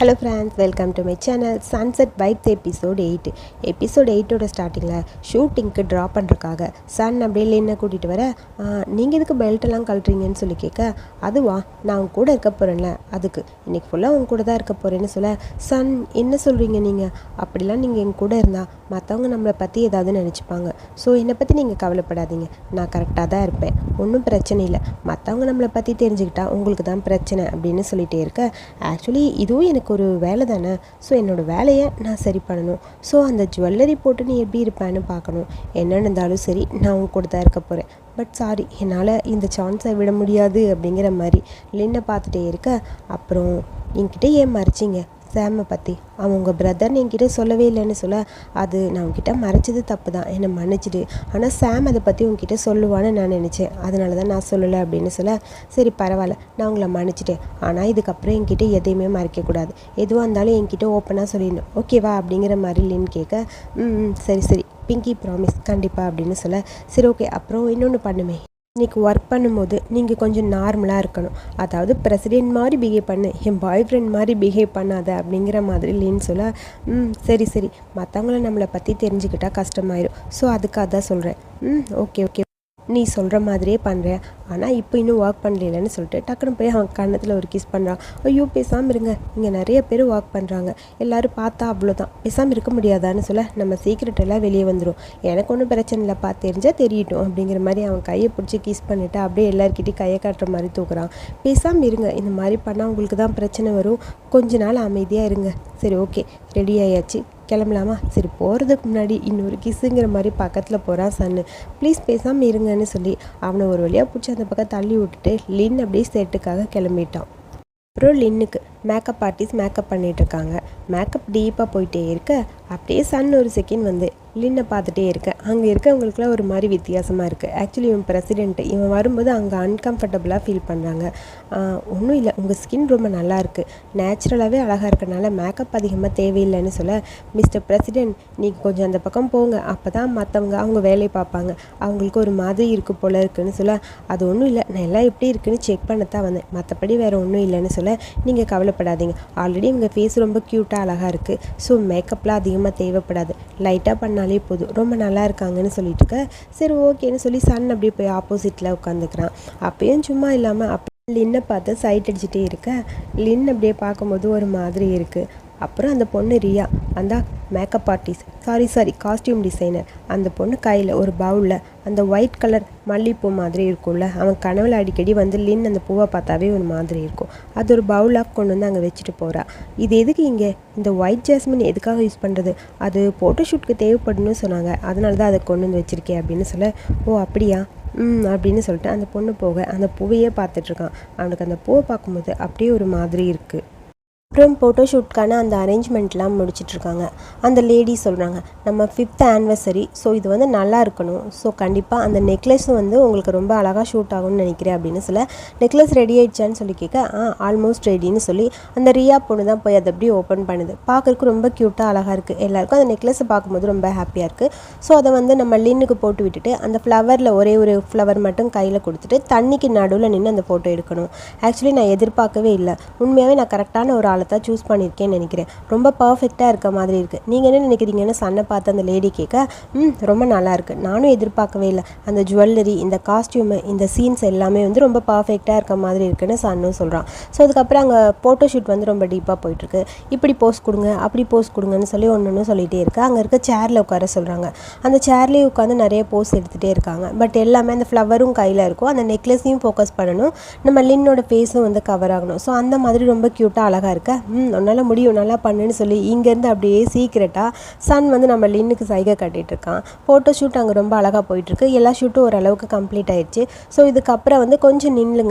Hello friends, welcome to my channel sunset vibes episode 8. Episode 8ஓட ஸ்டார்டிங்கில் ஷூட்டிங்க்கு draw பண்ணுறக்காக Sun அப்படியே லின்னை கூட்டிகிட்டு வர, நீங்கள் எதுக்கு பெல்ட்டெல்லாம் கழட்டுறீங்கன்னு சொல்லி கேட்க, அதுவா நான் உங்க கூட இருக்க போகிறேன்ல, அதுக்கு இன்றைக்கி ஃபுல்லாக உங்க கூட தான் இருக்க போகிறேன்னு சொல்ல, சன் என்ன சொல்கிறீங்க நீங்கள்? அப்படிலாம் நீங்கள் எங்க கூட இருந்தால் மற்றவங்க நம்மளை பற்றி ஏதாவது நினச்சிப்பாங்க. ஸோ என்னை பற்றி நீங்கள் கவலைப்படாதீங்க, நான் கரெக்டாக தான் இருப்பேன், ஒன்றும் பிரச்சனை இல்லை. மற்றவங்க நம்மளை பற்றி தெரிஞ்சுக்கிட்டா உங்களுக்கு தான் பிரச்சனை அப்படின்னு சொல்லிகிட்டே இருக்க, ஆக்சுவலி இதுவும் எனக்கு ஒரு வேலை தானே. ஸோ என்னோடய வேலையை நான் சரி பண்ணணும். ஸோ அந்த ஜுவல்லரி போட்டு நீ எப்படி இருப்பேன்னு பார்க்கணும். என்னென்னு இருந்தாலும் சரி, நான் உங்க கூட தான் இருக்க போகிறேன். பட் சாரி, என்னால் இந்த சான்ஸை விட முடியாது அப்படிங்கிற மாதிரி லின்னை பார்த்துட்டே இருக்க, அப்புறம் என்கிட்ட ஏன் மறைச்சிங்க சாமை பற்றி? அவன் உங்கள் பிரதர்னு என்கிட்ட சொல்லவே இல்லைன்னு சொல்ல, அது நான் உங்ககிட்ட மறைச்சது தப்பு தான், என்னை மன்னிச்சிடு. ஆனால் சாம் அதை பற்றி உங்ககிட்ட சொல்லுவான்னு நான் நினச்சேன், அதனால தான் நான் சொல்லலை அப்படின்னு சொல்ல, சரி பரவாயில்ல, நான் உங்களை மன்னிச்சிட்டேன். ஆனால் இதுக்கப்புறம் என்கிட்ட எதையுமே மறைக்கக்கூடாது, எதுவாக இருந்தாலும் என்கிட்ட ஓப்பனாக சொல்லிடணும், ஓகேவா அப்படிங்கிற மாதிரி லின் கேட்க, சரி சரி பிங்கி ப்ராமிஸ் கண்டிப்பாக அப்படின்னு சொல்ல, சரி ஓகே. அப்புறம் இன்னொன்று பண்ணுமே, இன்றைக்கி ஒர்க் பண்ணும்போது நீங்கள் கொஞ்சம் நார்மலாக இருக்கணும். அதாவது பிரசிடென்ட் மாதிரி பிஹேவ் பண்ணு, என் பாய் ஃப்ரெண்ட் மாதிரி பிஹேவ் பண்ணாத அப்படிங்கிற மாதிரி லின்னு சொல்ல, சரி சரி, மற்றவங்கள நம்மளை பற்றி தெரிஞ்சுக்கிட்டால் கஷ்டமாயிடும். ஸோ அதுக்காக தான் சொல்கிறேன். ஓகே ஓகே, நீ சொல்கிற மாதிரியே பண்ணுறேன். ஆனால் இப்போ இன்னும் ஒர்க் பண்ணலன்னு சொல்லிட்டு டக்குன்னு போய் அவன் கன்னத்தில் ஒரு கிஸ் பண்ணுறான். ஐயோ பேசாமல் இருங்க, இங்கே நிறைய பேர் ஒர்க் பண்ணுறாங்க, எல்லோரும் பார்த்தா அவ்வளோதான், பேசாமல் இருக்க முடியாதான்னு சொல்ல, நம்ம சீக்ரெட் எல்லாம் வெளியே வந்துடும், எனக்கு ஒன்றும் பிரச்சனை இல்லைப்பா, தெரிஞ்சால் தெரியட்டும் அப்படிங்கிற மாதிரி அவன் கையை பிடிச்சி கிஸ் பண்ணிவிட்டு அப்படியே எல்லாருக்கிட்டையும் கையை காட்டுற மாதிரி தூக்குறான். பேசாமல் இருங்க, இந்த மாதிரி பண்ணால் உங்களுக்கு தான் பிரச்சனை வரும், கொஞ்ச நாள் அமைதியாக இருங்க. சரி ஓகே, ரெடி ஆயாச்சு, கிளம்பலாமா? சரி, போகிறதுக்கு முன்னாடி இன்னொரு கிஸ்ஸுங்கிற மாதிரி பக்கத்தில் போகிறான் சன்னு. ப்ளீஸ் பேசாமல் இருங்கன்னு சொல்லி அவனை ஒரு வழியாக பிடிச்சி அந்த பக்கம் தள்ளி விட்டுட்டு லின் அப்படியே செட்டுக்காக கிளம்பிட்டான். அப்புறம் லின்னுக்கு மேக்கப் ஆர்டிஸ்ட் மேக்கப் பண்ணிகிட்ருக்காங்க. மேக்கப் டீப்பாக போயிட்டே இருக்க, அப்படியே சன் ஒரு செகண்ட் வந்து லின்னை பார்த்துட்டே இருக்கேன். அங்கே இருக்கவங்களுக்குலாம் ஒரு மாதிரி வித்தியாசமாக இருக்குது. ஆக்சுவலி இவன் பிரசிடென்ட்டு, இவன் வரும்போது அங்கே அன்கம்ஃபர்டபுளாக ஃபீல் பண்ணுறாங்க. ஒன்றும் இல்லை, உங்கள் ஸ்கின் ரொம்ப நல்லா இருக்குது, நேச்சுரலாகவே அழகாக இருக்கனால மேக்கப் அதிகமாக தேவையில்லைன்னு சொல்ல, மிஸ்டர் பிரசிடென்ட் நீங்கள் கொஞ்சம் அந்த பக்கம் போங்க, அப்போ தான் மற்றவங்க அவங்க வேலையை பார்ப்பாங்க, அவங்களுக்கு ஒரு மாதிரி இருக்கு போல் இருக்குன்னு சொல்ல, அது ஒன்றும் இல்லை, நான் எல்லாம் எப்படி இருக்குன்னு செக் பண்ணத்தான் வந்தேன், மற்றபடி வேறு ஒன்றும் இல்லைன்னு சொல்ல, நீங்கள் கவலைப்படாதீங்க, ஆல்ரெடி உங்கள் ஃபேஸ் ரொம்ப க்யூட்டாக அழகாக இருக்குது, ஸோ மேக்கப்லாம் அதிகமாக தேவைப்படாது, லைட்டாக பண்ணாலே போதும், ரொம்ப நல்லா இருக்காங்கன்னு சொல்லிட்டு இருக்க. சரி ஓகேன்னு சொல்லி சன் அப்படியே போய் ஆப்போசிட்டில் உட்காந்துக்கிறான். அப்பயும் சும்மா இல்லாமல் லின்னை பார்த்து சைட் அடிச்சுட்டே இருக்க, லின் அப்படியே பார்க்கும்போது ஒரு மாதிரி இருக்குது. அப்புறம் அந்த பொண்ணு ரியா, அந்த makeup artist, sorry costume designer, அந்த பொண்ணு கையில் ஒரு பவுலில் அந்த ஒயிட் கலர் மல்லிகைப்பூ மாதிரி இருக்கும்ல, அவன் கனவுல அடிக்கடி வந்து லின் அந்த பூவை பார்த்தாவே ஒரு மாதிரி இருக்கும், அது ஒரு பவுலாக கொண்டு வந்து அங்கே வச்சுட்டு போகிறா. இது எதுக்கு இங்கே இந்த ஒயிட் ஜாஸ்மின் எதுக்காக யூஸ் பண்ணுறது? அது ஃபோட்டோஷூட்க்கு தேவைப்படுன்னு சொன்னாங்க, அதனால தான் அதை கொண்டு வந்து வச்சுருக்கேன் அப்படின்னு சொல்ல, ஓ அப்படியா அப்படின்னு சொல்லிட்டு அந்த பொண்ணு போக அந்த பூவையே பார்த்துட்ருக்கான். அவனுக்கு அந்த பூவை பார்க்கும்போது அப்படியே ஒரு மாதிரி இருக்குது. அப்புறம் ஃபோட்டோஷூட்கான அந்த அரேஞ்ச்மெண்ட்லாம் முடிச்சிட்ருக்காங்க. அந்த லேடி சொல்கிறாங்க, நம்ம 5th ஆனிவர்சரி, ஸோ இது வந்து நல்லா இருக்கணும், ஸோ கண்டிப்பாக அந்த நெக்லஸும் வந்து உங்களுக்கு ரொம்ப அழகாக ஷூட் ஆகும்னு நினைக்கிறேன் அப்படின்னு சொல்ல, நெக்லஸ் ரெடி ஆயிடுச்சான்னு சொல்லி கேட்க, ஆல்மோஸ்ட் ரெடின்னு சொல்லி அந்த ரியா பொண்ணு தான் போய் அதை அப்படியே ஓப்பன் பண்ணுது. பார்க்குறதுக்கு ரொம்ப க்யூட்டாக அழகாக இருக்குது, எல்லாருக்கும் அந்த நெக்லஸை பார்க்கும்போது ரொம்ப ஹாப்பியாக இருக்குது. ஸோ அதை வந்து நம்ம லின்னுக்கு போட்டு விட்டுட்டு அந்த ஃப்ளவரில் ஒரே ஒரு ஃப்ளவர் மட்டும் கையில் கொடுத்துட்டு தண்ணிக்கு நடுவில் நின்று அந்த ஃபோட்டோ எடுக்கணும். ஆக்சுவலி நான் எதிர்பார்க்கவே இல்லை, உண்மையாகவே நான் கரெக்டான ஒரு தான் சூஸ் பண்ணியிருக்கேன்னு நினைக்கிறேன், ரொம்ப பர்ஃபெக்டாக இருக்க மாதிரி இருக்குது, நீங்கள் என்ன நினைக்கிறீங்கன்னு சன்னை பார்த்து அந்த லேடி கேட்க, ரொம்ப நல்லா இருக்குது, நானும் எதிர்பார்க்கவே இல்லை, அந்த ஜுவல்லரி, இந்த காஸ்டியூமு, இந்த சீன்ஸ் எல்லாமே வந்து ரொம்ப பர்ஃபெக்டாக இருக்க மாதிரி இருக்குன்னு சன்னும் சொல்கிறான். ஸோ அதுக்கப்புறம் அங்கே ஃபோட்டோஷூட் வந்து ரொம்ப டீப்பாக போயிட்டுருக்கு. இப்படி போஸ்ட் கொடுங்க, அப்படி போஸ்ட் கொடுங்கன்னு சொல்லி ஒன்று சொல்லிகிட்டே இருக்கு. அங்கே இருக்க சேரில் உட்கார சொல்கிறாங்க. அந்த சேர்லேயே உட்காந்து நிறைய போஸ்ட் எடுத்துகிட்டே இருக்காங்க. பட் எல்லாமே அந்த ஃப்ளவரும் கையில் இருக்கும், அந்த நெக்லஸையும் ஃபோக்கஸ் பண்ணணும், நம்ம லின்னோட ஃபேஸும் வந்து கவர் ஆகணும். ஸோ அந்த மாதிரி ரொம்ப க்யூட்டாக அழகாக இருக்க, உன்னால் முடியும், நல்லா பண்ணுன்னு சொல்லி இங்கேருந்து அப்படியே சீக்கிரட்டாக சன் வந்து நம்ம லின்னுக்கு சைகை காட்டிகிட்டு இருக்கான். ஃபோட்டோ ஷூட் அங்கே ரொம்ப அழகாக போயிட்டுருக்கு, எல்லா ஷூட்டும் ஓரளவுக்கு கம்ப்ளீட் ஆயிடுச்சு. ஸோ இதுக்கப்புறம் வந்து கொஞ்சம்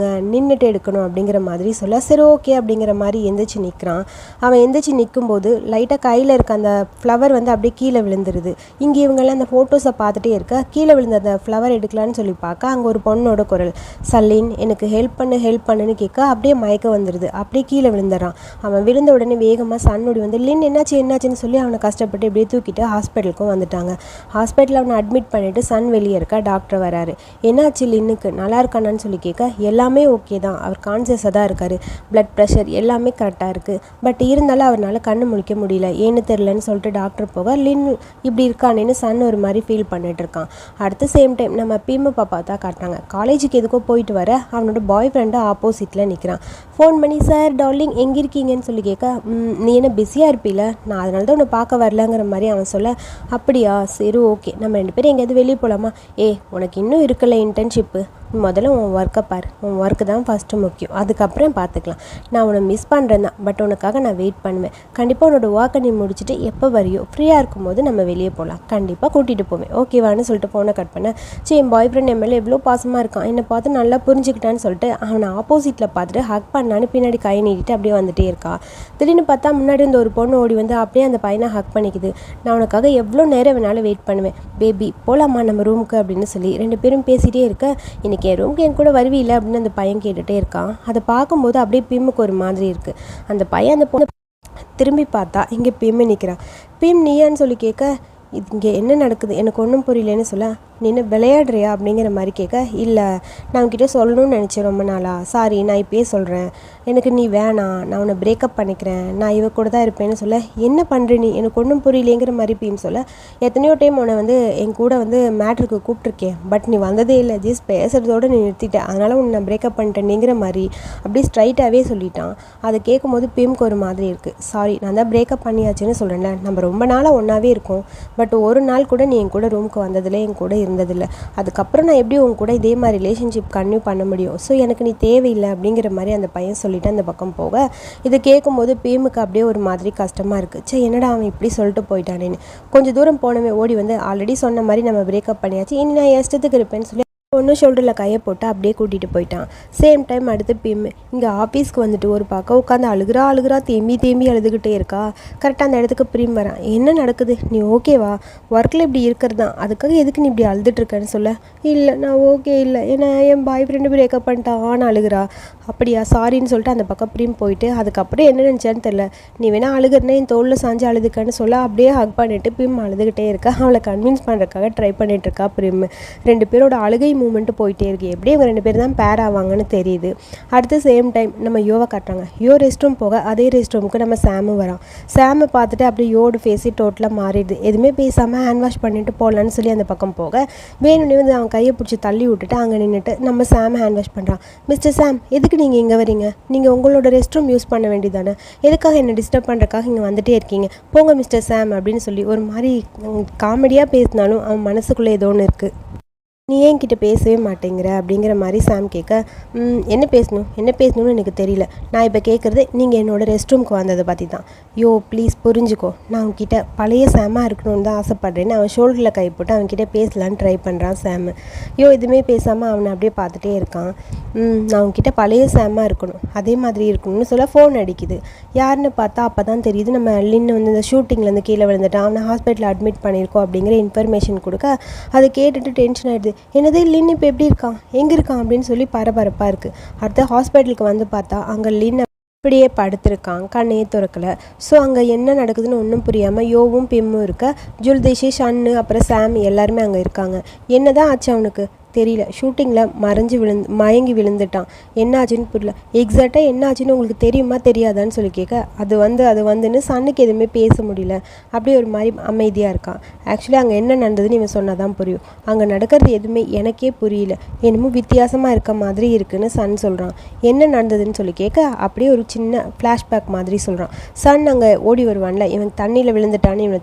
நின்றுட்டு எடுக்கணும் அப்படிங்கிற மாதிரி சொல்ல, சரி ஓகே அப்படிங்கிற மாதிரி எந்திரிச்சு நிற்கிறான். அவன் எந்திரிச்சு நிற்கும்போது லைட்டாக கையில் இருக்க அந்த ஃப்ளவர் வந்து அப்படியே கீழே விழுந்துருது. இங்கே இவங்கெல்லாம் அந்த ஃபோட்டோஸை பார்த்துட்டே இருக்க, கீழே விழுந்த அந்த ஃப்ளவர் எடுக்கலான்னு சொல்லி பார்க்க, அங்கே ஒரு பொண்ணோட குரல், சல்லின் எனக்கு ஹெல்ப் பண்ணுன்னு கேட்க, அப்படியே மயக்க வந்துடுது, அப்படியே கீழே விழுந்துடுறான். அவன் விழுந்த உடனே வேகமாக சன்னோடி வந்து லின் என்னாச்சுன்னு சொல்லி அவனை கஷ்டப்பட்டு இப்படியே தூக்கிட்டு ஹாஸ்பிட்டலுக்கும் வந்துட்டாங்க. ஹாஸ்பிட்டலில் அவனை அட்மிட் பண்ணிவிட்டு சன் வெளியே இருக்க டாக்டர் வராரு. என்னாச்சு லின்னுக்கு, நல்லா இருக்கானான்னு சொல்லி கேட்க எல்லாமே ஓகே தான், அவர் கான்சியஸாக தான் இருக்கார், பிளட் ப்ரெஷர் எல்லாமே கரெக்டாக இருக்குது, பட் இருந்தாலும் அவரால் கண்ணு முழிக்க முடியல, ஏன்னு தெரிலன்னு சொல்லிட்டு டாக்டர் போக லின் இப்படி இருக்கானேன்னு சன் ஒரு மாதிரி ஃபீல் பண்ணிட்டு இருக்கான். அடுத்த சேம் டைம் நம்ம பீமு பாப்பா தான் காட்டினாங்க. காலேஜுக்கு எதுக்கோ போயிட்டு வர அவனோட பாய் ஃப்ரெண்டு ஆப்போசிட்டில் நிற்கிறான். ஃபோன் பண்ணி சார் டார்லிங் எங்கே இருக்கீங்கன்னு சொல்லி கேட்க நீ என்ன பிஸியாக இருப்பீல, நான் அதனால தான் உன்னை பார்க்க வரலங்கிற மாதிரி அவன் சொல்ல, அப்படியா சரி ஓகே நம்ம 2 பேரும் எங்கேயாவது வெளியே போகலாமா, உனக்கு இன்னும் இருக்கல இன்டர்ன்ஷிப்பு, முதல்ல உன் ஒர்க்கை பாரு, உன் ஒர்க்கு தான் ஃபஸ்ட்டு முக்கியம், அதுக்கப்புறம் பார்த்துக்கலாம், நான் உன்னை மிஸ் பண்ணுறேன் தான், பட் உனக்காக நான் வெயிட் பண்ணுவேன், கண்டிப்பாக உன்னோட ஒர்க்கை நீ முடிச்சுட்டு எப்போ வரையோ ஃப்ரீயாக இருக்கும்போது நம்ம வெளியே போகலாம், கண்டிப்பாக கூட்டிகிட்டு போவேன் ஓகேவான்னு சொல்லிட்டு ஃபோனை கட் பண்ணேன். சரி என் பாய் ஃப்ரெண்ட் என் மேலே எவ்வளோ பாசமாக இருக்கான், என்னை பார்த்து நல்லா புரிஞ்சுக்கிட்டான்னு சொல்லிட்டு அவனை ஆப்போசிட்டில் பார்த்துட்டு ஹக் பண்ணான்னு பின்னாடி கை நீட்டிட்டு அப்படியே வந்துட்டே இருக்கா. திடீர்னு பார்த்தா முன்னாடி இருந்த ஒரு பொண்ணு ஓடி வந்து அப்படியே அந்த பையனை ஹக் பண்ணிக்குது. நான் உனக்காக எவ்வளோ நேரம் வேணாலும் வெயிட் பண்ணுவேன் பேபி, போகலாமா நம்ம ரூமுக்கு அப்படின்னு சொல்லி 2 பேரும் பேசிகிட்டே இருக்க, இன்னைக்கு என் ரூமுக்கு என் கூட வருவீல்லை அப்படின்னு அந்த பையன் கேட்டுகிட்டே இருக்கான். அதை பார்க்கும்போது அப்படியே பீமுக்கு ஒரு மாதிரி இருக்குது. அந்த பையன் அந்த பொண்ணு திரும்பி பார்த்தா இங்கே பீமு நிற்கிறான். பீம் நீயான்னு சொல்லி கேட்க, இங்கே என்ன நடக்குது எனக்கு ஒன்றும் புரியலன்னு சொல்ல, நீ என்ன விளையாடுறியா அப்படிங்கிற மாதிரி கேட்க, இல்லை நான் உன்கிட்ட சொல்லணும்னு நினச்சேன் ரொம்ப நாளா, சாரி நான் இப்பயே சொல்கிறேன், எனக்கு நீ வேணாம், நான் உன்னை பிரேக்கப் பண்ணிக்கிறேன், நான் இவ கூட தான் இருப்பேன்னு சொல்ல, என்ன பண்ணுற நீ எனக்கு ஒன்றும் புரியலேங்கிற மாதிரி பீம் சொல்ல, எத்தனையோ டைம் உன்னை வந்து என் கூட வந்து மேட்ருக்கு கூப்பிட்ருக்கேன், பட் நீ வந்ததே இல்லை, ஜஸ்ட் பேசுகிறதோடு நீ நிறுத்திட்டேன், அதனால் உன்னை நான் பிரேக்கப் பண்ணிட்டேன்ங்கிற மாதிரி அப்படியே ஸ்ட்ரைட்டாகவே சொல்லிட்டான். அதை கேட்கும்போது பீமுக்கு ஒரு மாதிரி இருக்குது. சாரி நான் தான் பிரேக்கப் பண்ணியாச்சுன்னு சொல்கிறேன்ல, நம்ம ரொம்ப நாளாக ஒன்றாவே இருக்கோம், பட் ஒரு நாள் கூட நீ என் கூட ரூமுக்கு வந்ததில்லை, என் கூட இருந்ததில்லை, அதுக்கப்புறம் நான் எப்படி உன் கூட இதே மாதிரி ரிலேஷன்ஷிப் கன்டினியூ பண்ண முடியும், ஸோ எனக்கு நீ தேவையில்லை அப்படிங்கிற மாதிரி அந்த பையன் சொல்லிட்டு அந்த பக்கம் போக, இதை கேட்கும்போது பீமுக்கு அப்படியே ஒரு மாதிரி கஷ்டமாக இருக்குது. சே என்னடா அவன் இப்படி சொல்லிட்டு போயிட்டானேன்னு கொஞ்சம் தூரம் போனவே ஓடி வந்து, ஆல்ரெடி சொன்ன மாதிரி நம்ம பிரேக்கப் பண்ணியாச்சு, இனி நான் என் இஷ்டத்துக்கு இருப்பேன்னு சொல்லி ஒன்று ஷோல்டரில் கையை போட்டு அப்படியே கூட்டிகிட்டு போயிட்டான். சேம் டைம் அடுத்து பீம் இங்கே ஆஃபீஸ்க்கு வந்துட்டு ஒரு பக்கம் உட்காந்து அழுகிறா தேம்பி அழுதுகிட்டே இருக்கா. கரெக்டாக அந்த இடத்துக்கு பீம் வரான். என்ன நடக்குது, நீ ஓகேவா, ஒர்க்கில் இப்படி இருக்கிறது தான், அதுக்காக எதுக்கு நீ இப்படி அழுதுட்டுருக்கன்னு சொல்ல, இல்லை நான் ஓகே இல்லை, ஏன்னா என் பாய் ஃப்ரெண்டு பிரேக்கப் பண்ணிட்டான் அழுகிறா. அப்படியா சாரின்னு சொல்லிட்டு அந்த பக்கம் பீம் போயிட்டு அதுக்கப்புறம் என்ன நினச்சான்னு தெரில, நீ வேணா அழுகிறனே என் தோளில் சாஞ்சு அழுதுக்கன்னு சொல்ல அப்படியே ஹக் பண்ணிவிட்டு பீம் அழுதுகிட்டே இருக்கா. அவளை கன்வின்ஸ் பண்ணுறதுக்காக ட்ரை பண்ணிகிட்ருக்கா பீம். 2 பேரோட அழுகை மூமெண்ட்டு போயிட்டே இருக்கு. எப்படி இவங்க 2 பேர் தான் பேர் ஆவாங்கன்னு தெரியுது. அடுத்து சேம் டைம் நம்ம யோவை காட்டுறாங்க. யோ ரெஸ்ட் ரூம் போக அதே ரெஸ்ட் ரூமுக்கு நம்ம சாமு வரான். சாமை பார்த்துட்டு அப்படியே யோடு ஃபேஸி டோட்டலாக மாறிடுது. எதுவுமே பேசாமல் ஹேண்ட் வாஷ் பண்ணிட்டு போகலான்னு சொல்லி அந்த பக்கம் போக வேணும்னே வந்து அவன் கையை பிடிச்சி தள்ளி விட்டுட்டு அங்கே நின்றுட்டு நம்ம சாம் ஹேண்ட் வாஷ் பண்ணுறான். மிஸ்டர் சாம் எதுக்கு நீங்கள் இங்கே வரீங்க, நீங்கள் உங்களோட ரெஸ்ட் ரூம் யூஸ் பண்ண வேண்டியதானே, எதுக்காக என்னை டிஸ்டர்ப் பண்ணுறதுக்காக இங்கே வந்துட்டே இருக்கீங்க, போங்க மிஸ்டர் சாம் அப்படின்னு சொல்லி ஒரு மாதிரி காமெடியாக பேசினாலும் அவன் மனசுக்குள்ளே ஏதோ ஒன்று இருக்குது. நீ ஏன் கிட்ட பேசவே மாட்டேங்கிற அப்படிங்கிற மாதிரி சாம் கேட்க, என்ன பேசணும்னு எனக்கு தெரியல, நான் இப்போ கேட்குறது நீங்கள் என்னோடய ரெஸ்ட் ரூமுக்கு வந்ததை பற்றி தான். யோ ப்ளீஸ் புரிஞ்சுக்கோ, நான் உன்கிட்ட பழைய சாமாக இருக்கணும்னு தான் ஆசைப்பட்றேன்னு அவன் ஷோல்டரில் கை போட்டு அவன்கிட்ட பேசலான்னு ட்ரை பண்ணுறான் சாமு. யோ எதுவுமே பேசாமல் அவனை அப்படியே பார்த்துட்டே இருக்கான். நான் உன்கிட்ட பழைய சாமாக இருக்கணும், அதே மாதிரி இருக்கணும்னு சொல்ல ஃபோன் அடிக்குது. யாருன்னு பார்த்தா அப்போ தான் தெரியுது நம்ம லின்னு வந்து இந்த ஷூட்டிங்லேருந்து கீழே விழுந்துட்டான், அவனை ஹாஸ்பிட்டலில் அட்மிட் பண்ணியிருக்கோம் அப்படிங்கிற இன்ஃபர்மேஷன் கொடுக்க அதை கேட்டுட்டு டென்ஷன் ஆகிடுது. என்னது லின் இப்போ எப்படி இருக்கான், எங்கே இருக்கான் அப்படின்னு சொல்லி பரபரப்பாக இருக்குது. அடுத்த ஹாஸ்பிட்டலுக்கு வந்து பார்த்தா அங்கே லின் அப்படியே படுத்திருக்கான், கண்ணே திறக்கலை. ஸோ அங்கே என்ன நடக்குதுன்னு ஒன்றும் புரியாமல் யோவும் பிம்மும் இருக்க, ஜுல்தேஷி ஷன்னு அப்புறம் சாம் எல்லாருமே அங்கே இருக்காங்க. என்ன தான் ஆச்சு அவனுக்கு தெரியல, ஷூட்டிங்கில் மயங்கி விழுந்துட்டான், என்னாச்சுன்னு புரியல. எக்ஸாக்டாக என்னாச்சுன்னு உங்களுக்கு தெரியுமா தெரியாதான்னு சொல்லி கேட்க, அது வந்துன்னு சன்னுக்கு எதுவுமே பேச முடியல, அப்படியே ஒரு மாதிரி அமைதியாக இருக்கான். ஆக்சுவலி அங்கே என்ன நடந்ததுன்னு இவன் சொன்னால் தான் புரியும், அங்கே நடக்கிறது எதுவுமே எனக்கே புரியல, என்னமோ வித்தியாசமாக இருக்க மாதிரி இருக்குன்னு சன் சொல்கிறான். என்ன நடந்ததுன்னு சொல்லி கேட்க அப்படியே ஒரு சின்ன ஃப்ளாஷ்பேக் மாதிரி சொல்கிறான். சன் அங்கே ஓடி வருவான்ல, இவன் தண்ணியில் விழுந்துட்டான்னு இவனை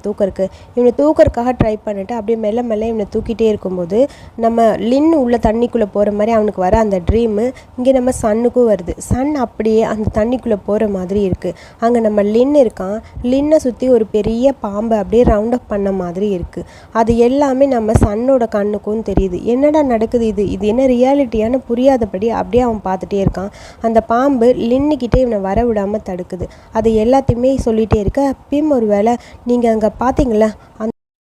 தூக்கறதுக்காக ட்ரை பண்ணிட்டு அப்படியே மெல்ல இவனை தூக்கிட்டே இருக்கும்போது நம்ம லின் உள்ள தண்ணிக்குள்ளே போகிற மாதிரி அவனுக்கு வர அந்த ட்ரீமு இங்கே நம்ம சன்னுக்கும் வருது. சன் அப்படியே அந்த தண்ணிக்குள்ளே போகிற மாதிரி இருக்குது. அங்கே நம்ம லின் இருக்கான், லின்னை சுற்றி ஒரு பெரிய பாம்பை அப்படியே ரவுண்ட் அப் பண்ண மாதிரி இருக்குது. அது எல்லாமே நம்ம சன்னோட கண்ணுக்கும் தெரியுது. என்னடா நடக்குது, இது என்ன ரியாலிட்டியானு புரியாதபடி அப்படியே அவன் பார்த்துட்டே இருக்கான். அந்த பாம்பு லின்னுக்கிட்டே இவனை வர விடாமல் தடுக்குது. அது எல்லாத்தையுமே சொல்லிகிட்டே இருக்க, பிம் ஒரு வேளை நீங்கள் அங்கே பார்த்தீங்களா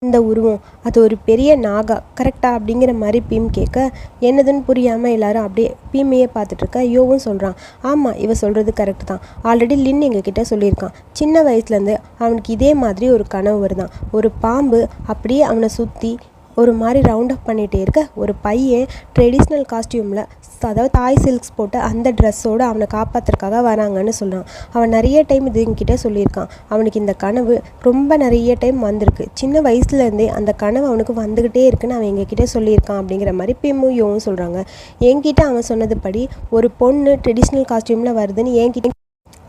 அந்த உருவம் அது ஒரு பெரிய நாகா கரெக்டா அப்படிங்கிற மாதிரி பீம் கேட்க என்னதுன்னு புரியாமல் எல்லாரும் அப்படியே பீமையே பார்த்துட்டு இருக்க. யோவும் சொல்கிறான், ஆமாம் இவ சொல்கிறது கரெக்டு தான். ஆல்ரெடி லின் எங்ககிட்ட சொல்லியிருக்கான், சின்ன வயசுலேருந்து அவனுக்கு இதே மாதிரி ஒரு கனவு வருதான். ஒரு பாம்பு அப்படியே அவனை சுற்றி ஒரு மாதிரி ரவுண்ட் அப் பண்ணிகிட்டே இருக்க ஒரு பையன் ட்ரெடிஷ்னல் காஸ்டியூமில், அதாவது தாய் சில்க்ஸ் போட்டு அந்த ட்ரெஸ்ஸோடு அவனை காப்பாற்றுறதுக்காக வராங்கன்னு சொல்கிறான். அவன் நிறைய டைம் இது என்கிட்ட சொல்லியிருக்கான். அவனுக்கு இந்த கனவு ரொம்ப நிறைய டைம் வந்திருக்கு. சின்ன வயசுலேருந்தே அந்த கனவு அவனுக்கு வந்துக்கிட்டே இருக்குன்னு அவன் எங்ககிட்ட சொல்லியிருக்கான் அப்படிங்கிற மாதிரி பிம்முயும் சொல்கிறாங்க. என்கிட்ட அவன் சொன்னதுபடி ஒரு பொண்ணு ட்ரெடிஷ்னல் காஸ்டியூமில் வருதுன்னு என்கிட்ட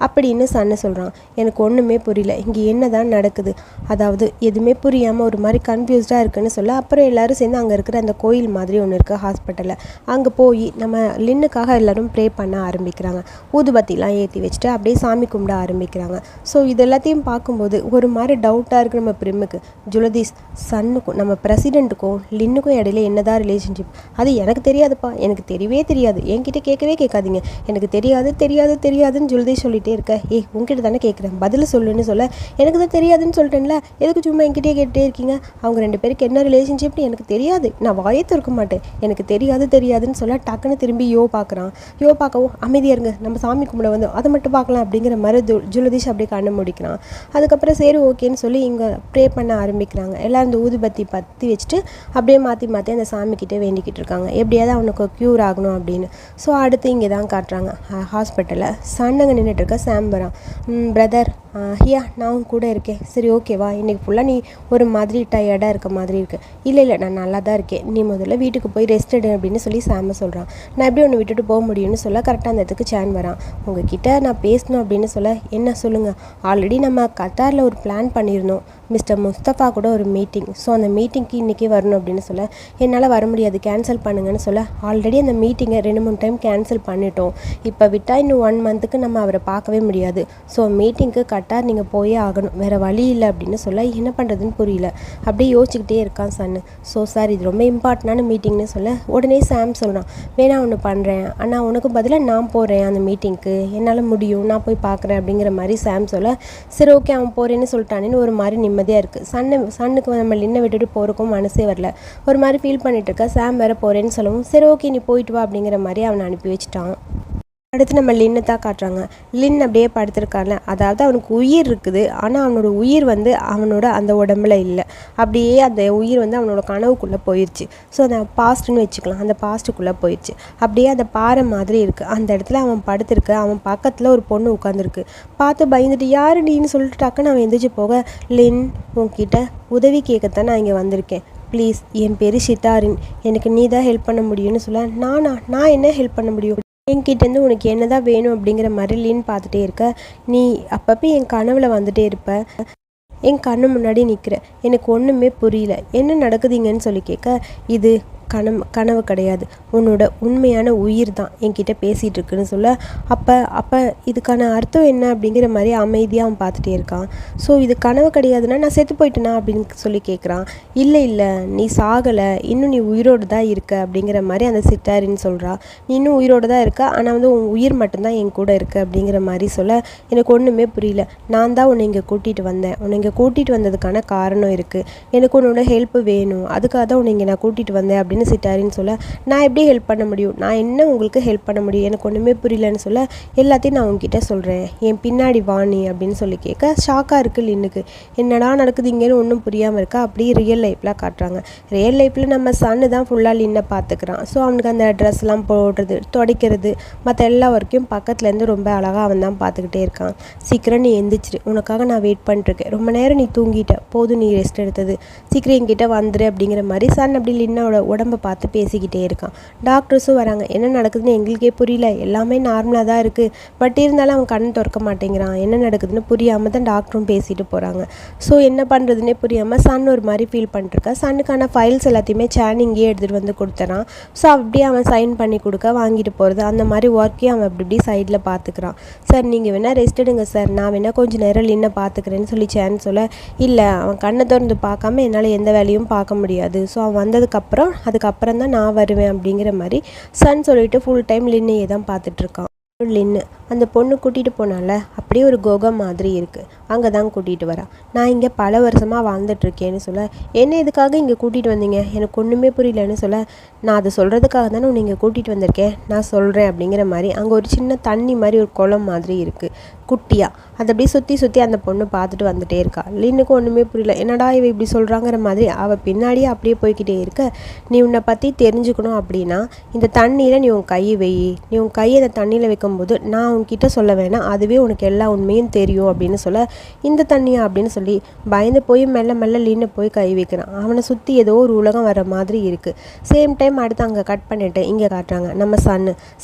அப்படின்னு சன்னு சொல்கிறான். எனக்கு ஒன்றுமே புரியல, இங்கே என்ன தான் நடக்குது, அதாவது எதுவுமே புரியாமல் ஒரு மாதிரி கன்ஃபியூஸ்டாக இருக்குன்னு சொல்ல அப்புறம் எல்லோரும் சேர்ந்து அங்கே இருக்கிற அந்த கோயில் மாதிரி ஒன்று இருக்குது ஹாஸ்பிட்டலில். அங்கே போய் நம்ம லின்னுக்காக எல்லோரும் ப்ரே பண்ண ஆரம்பிக்கிறாங்க. ஊதுபத்திலாம் ஏற்றி வச்சுட்டு அப்படியே சாமி கும்பிட ஆரம்பிக்கிறாங்க. ஸோ இது எல்லாத்தையும் பார்க்கும்போது ஒரு மாதிரி டவுட்டாக இருக்குது நம்ம பிரிமுக்கு. ஜுலதீஸ், சன்னுக்கும் நம்ம பிரசிடெண்ட்டுக்கும் லின்னுக்கும் இடையில என்னதான் ரிலேஷன்ஷிப், அது எனக்கு தெரியாதுப்பா, எனக்கு தெரியவே தெரியாது, என்கிட்ட கேட்கவே கேட்காதீங்க, எனக்கு தெரியாது தெரியாது தெரியாதுன்னு ஜுலதீஸ் சொல்லிட்டு இருக்க. உங்ககிட்ட தானே கேட்குறேன், பதில் சொல்லுன்னு சொல்ல, எனக்கு தான் தெரியாதுன்னு சொல்லிட்டேன்ல, எதுக்கு சும்மா என்கிட்டே கேட்டே இருக்கீங்க, அவங்க ரெண்டு பேருக்கு என்ன ரிலேஷன்ஷிப்னு எனக்கு தெரியாது, நான் வாயே திறக்க மாட்டேன், எனக்கு தெரியாது தெரியாதுன்னு சொல்ல டக்குன்னு திரும்பி யோ பார்க்குறான். யோ பார்க்கவும் அமைதியாக இருங்க, நம்ம சாமி கும்பிட வந்தோம், அதை மட்டும் பார்க்கலாம் அப்படிங்கிற மாதிரி ஜுலதீஷ் அப்படியே கண்ணு முடிக்கிறான். அதுக்கப்புறம் சரி ஓகேன்னு சொல்லி இங்கே ப்ரே பண்ண ஆரம்பிக்கிறாங்க. எல்லோரும் இந்த ஊதுபத்தி பற்றி வச்சுட்டு அப்படியே மாற்றி மாற்றி அந்த சாமிக்கிட்டே வேண்டிக்கிட்டு இருக்காங்க, எப்படியாவது அவனுக்கு க்யூர் ஆகணும் அப்படின்னு. ஸோ அடுத்து இங்கே தான் காட்டுறாங்க ஹாஸ்பிட்டலில். சன்னங்க நின்றுட்டு இருக்க சாம் வரான். பிரதர் ஹியா, நான் கூட இருக்கேன், சரி ஓகேவா, இன்றைக்கி ஃபுல்லாக நீ ஒரு மாதிரி டயர்டாக இருக்க மாதிரி இருக்குது. இல்லை இல்லை நான் நல்லா தான் இருக்கேன், நீ முதல்ல வீட்டுக்கு போய் ரெஸ்ட் எடு அப்படின்னு சொல்லி சாம சொல்கிறான். நான் எப்படி ஒன்று விட்டுட்டு போக முடியும்னு சொல்ல கரெக்டாக அந்த இடத்துக்கு சேன் வரான். உங்ககிட்ட நான் பேசணும் அப்படின்னு சொல்ல, என்ன சொல்லுங்கள். ஆல்ரெடி நம்ம கத்தாரில் ஒரு பிளான் பண்ணியிருந்தோம், மிஸ்டர் முஸ்தஃபா கூட ஒரு மீட்டிங், ஸோ அந்த மீட்டிங்க்கு இன்றைக்கி வரணும் அப்படின்னு சொல்ல, என்னால் வர முடியாது, கேன்சல் பண்ணுங்கன்னு சொல்ல, ஆல்ரெடி அந்த மீட்டிங்கை 2-3 டைம் கேன்சல் பண்ணிட்டோம், இப்போ விட்டால் இன்னும் 1 மந்த்துக்கு நம்ம அவரை பார்க்கவே முடியாது, ஸோ மீட்டிங்க்கு கட்டார் நீங்கள் போயே ஆகணும், வேறு வழி இல்லை அப்படின்னு சொல்ல என்ன பண்ணுறதுன்னு புரியல. அப்படியே யோசிச்சுக்கிட்டே இருக்கான் சன்னு. ஸோ சார் இது ரொம்ப இம்பார்ட்டண்டான மீட்டிங்னு சொல்ல உடனே சாம் சொல்கிறான், வேணா ஒன்று பண்ணுறேன் ஆனால் உனக்கு பதிலாக நான் போகிறேன் அந்த மீட்டிங்க்கு, என்னால் முடியும், நான் போய் பார்க்குறேன் அப்படிங்கிற மாதிரி சாம் சொல்ல, சரி ஓகே அவன் போகிறேன்னு சொல்லிட்டானேன்னு ஒரு மாதிரி நிம்மதியாக இருக்குது. சன்னுக்கு நம்ம லின்னை விட்டுட்டு போகிறக்கும் மனசே வரல, ஒரு மாதிரி ஃபீல் பண்ணிட்டு இருக்க. சாம் வேறு போகிறேன்னு சொல்லவும் சரி ஓகே நீ போயிட்டு வா அப்படிங்கிற மாதிரி அவனை அனுப்பி வச்சுட்டான். அடுத்து நம்ம லின்னு தான் காட்டுறாங்க. லின் அப்படியே படுத்திருக்கான்ல, அதாவது அவனுக்கு உயிர் இருக்குது, ஆனால் அவனோட உயிர் வந்து அவனோட அந்த உடம்புல இல்லை, அப்படியே அந்த உயிர் வந்து அவனோட கனவுக்குள்ளே போயிடுச்சு. ஸோ அந்த பாஸ்ட்டுன்னு வச்சுக்கலாம், அந்த பாஸ்ட்டுக்குள்ளே போயிடுச்சு. அப்படியே அந்த பாறை மாதிரி இருக்குது, அந்த இடத்துல அவன் படுத்திருக்கு. அவன் பக்கத்தில் ஒரு பொண்ணு உட்காந்துருக்கு. பார்த்து பயந்துட்டு யாரு நீன்னு சொல்லிட்டு டக்குன்னு அவன் எந்திரிச்சு போக, லின் உன்கிட்ட உதவி கேட்கத்தான் நான் இங்கே வந்திருக்கேன், ப்ளீஸ், என் பேர் ஷிதாரின், எனக்கு நீ தான் ஹெல்ப் பண்ண முடியும்னு சொல்ல, நான் என்ன ஹெல்ப் பண்ண முடியும், என்கிட்டேருந்து உனக்கு என்ன தான் வேணும் அப்படிங்கிற மாதிரி லின் பார்த்துட்டே இருக்க, நீ அப்பப்போ என் கனவில் வந்துட்டே இருப்ப, என் கண்ணு முன்னாடி நிற்கிற, எனக்கு ஒன்றுமே புரியல, என்ன நடக்குதுங்கன்னு சொல்லி கேட்க, இது கனவு கிடையாது, உன்னோட உண்மையான உயிர் தான் என்கிட்ட பேசிகிட்டு இருக்குன்னு சொல்ல, அப்போ இதுக்கான அர்த்தம் என்ன அப்படிங்கிற மாதிரி அமைதியாக அவன் பார்த்துட்டே இருக்கான். ஸோ இது கனவு கிடையாதுன்னா நான் செத்து போயிட்டேனா அப்படின்னு சொல்லி கேட்குறான். இல்லை நீ சாகலை, இன்னும் நீ உயிரோடு தான் இருக்க அப்படிங்கிற மாதிரி அந்த சிட்டாரின்னு சொல்கிறா. நீ இன்னும் உயிரோடு தான் இருக்க, ஆனால் வந்து உன் உயிர் மட்டும்தான் என் கூட இருக்குது அப்படிங்கிற மாதிரி சொல்ல, எனக்கு ஒன்றுமே புரியல, நான் தான் உன்னை இங்கே கூட்டிகிட்டு வந்தேன், உன்னை இங்கே கூட்டிகிட்டு வந்ததுக்கான காரணம் இருக்குது, எனக்கு உன்னோட ஹெல்ப் வேணும், அதுக்காக தான் உன்னை இங்கே நான் கூட்டிகிட்டு வந்தேன் அப்படின்னு சிட்டாரின்னு சொல்ல, நான் எப்படி ஹெல்ப் பண்ண முடியும், நான் என்ன உங்களுக்கு ஹெல்ப் பண்ண முடியும், எனக்கு ஒன்றுமே புரியலன்னு சொல்ல, எல்லாத்தையும் நான் உங்ககிட்ட சொல்கிறேன், என் பின்னாடி வாணி அப்படின்னு சொல்லி கேட்க ஷாக்காக இருக்குது லின்னுக்கு. என்னடா நடக்குதுங்கன்னு ஒன்றும் புரியாமல் இருக்கா. அப்படியே ரியல் லைஃப்பில் காட்டுறாங்க. ரியல் லைஃப்பில் நம்ம சன்னு தான் ஃபுல்லாக லின்னை பார்த்துக்கிறான். ஸோ அவனுக்கு அந்த ட்ரெஸ்லாம் போடுறது, துடைக்கிறது, மற்ற எல்லா வரைக்கும் பக்கத்துலேருந்து ரொம்ப அழகாக அவன் தான் பார்த்துக்கிட்டே இருக்கான். சீக்கிரம் நீ எந்திரிச்சிரு, உனக்காக நான் வெயிட் பண்ணிட்டுருக்கேன், ரொம்ப நேரம் நீ தூங்கிட்ட, போதும் நீ ரெஸ்ட் எடுத்தது, சீக்கிரம் என்கிட்ட வந்துரு அப்படிங்கிற மாதிரி சன் அப்படி லின்னோட உடம்பை பார்த்து பேசிக்கிட்டே இருக்கான். டாக்டர்ஸும் வராங்க. என்ன நடக்குதுன்னு எங்களுக்கே புரியல, எல்லாமே நார்மலாக தான் இருக்குது, பட் இருந்தாலும் அவன் கண்ணு திறக்க மாட்டேங்கிறான், என்ன நடக்குதுன்னு புரியாமல் தான் டாக்டரும் பேசிட்டு போகிறாங்க. ஸோ என்ன பண்ணுறதுனே புரியாமல் சன் ஒரு மாதிரி ஃபீல் பண்ணிருக்கா. சன்னுக்கான ஃபைல்ஸ் எல்லாத்தையுமே சேனிங்கே எடுத்துகிட்டு வந்து கொடுத்துறான். ஸோ அப்படியே அவன் சைன் பண்ணி கொடுக்க வாங்கிட்டு போகிறது, அந்த மாதிரி ஒர்க்கையும் அவன் இப்படி சைடில் பார்த்துக்கிறான். சார் நீங்கள் வேணால் ரெஸ்ட் எடுங்க சார், நான் வேணால் கொஞ்சம் நேரம் லின்னை பார்த்துக்கிறேன்னு சொல்லி சேன் சொல்ல, இல்லை அவன் கண்ணை திறந்து பார்க்காம என்னால் எந்த வேலையும் பார்க்க முடியாது, ஸோ அவன் வந்ததுக்கப்புறம் அதுக்கப்புறம் தான் நான் வருவேன் அப்படிங்கிற மாதிரி சன் சொல்லிட்டு ஃபுல் டைம் லின்னையே தான் பார்த்துட்ருக்கான். லின்னு அந்த பொண்ணு கூட்டிகிட்டு போனால அப்படியே ஒரு குகை மாதிரி இருக்குது, அங்கே தான் கூட்டிகிட்டு வரா. நான் இங்கே பல வருஷமாக வாழ்ந்துட்டுருக்கேன்னு சொல்ல, என்ன இதுக்காக இங்கே கூட்டிகிட்டு வந்தீங்க, எனக்கு ஒன்றுமே புரியலன்னு சொல்ல, நான் அதை சொல்கிறதுக்காக தானே உன்னை இங்கே கூட்டிகிட்டு வந்திருக்கேன், நான் சொல்கிறேன் அப்படிங்கிற மாதிரி. அங்கே ஒரு சின்ன தண்ணி மாதிரி ஒரு குளம் மாதிரி இருக்குது குட்டியாக, அதை அப்படியே சுற்றி சுற்றி அந்த பொண்ணு பார்த்துட்டு வந்துட்டே இருக்கா. லின்னுக்கு ஒன்றுமே புரியல, என்னடா இவ இப்படி சொல்கிறாங்கிற மாதிரி அவள் பின்னாடியே அப்படியே போய்கிட்டே இருக்க. நீ உன்னை பற்றி தெரிஞ்சுக்கணும் அப்படின்னா இந்த தண்ணியில் நீ உன் கையை வை, நீ உன் கையை அந்த தண்ணியில் வைக்கும்போது நான் உன்கிட்ட சொல்ல வேணாம், அதுவே உனக்கு எல்லா உண்மையும் தெரியும் அப்படின்னு சொல்ல, இந்த தண்ணியா அப்படின்னு சொல்லி பயந்து போய் மெல்ல மெல்ல லின்னு போய் கை வைக்கிறான். அவனை சுற்றி ஏதோ ஒரு உலகம் வர மாதிரி இருக்குது. சேம் டைம் அடுத்து அங்கே கட் பண்ணிவிட்டு இங்கே காட்டுறாங்க நம்ம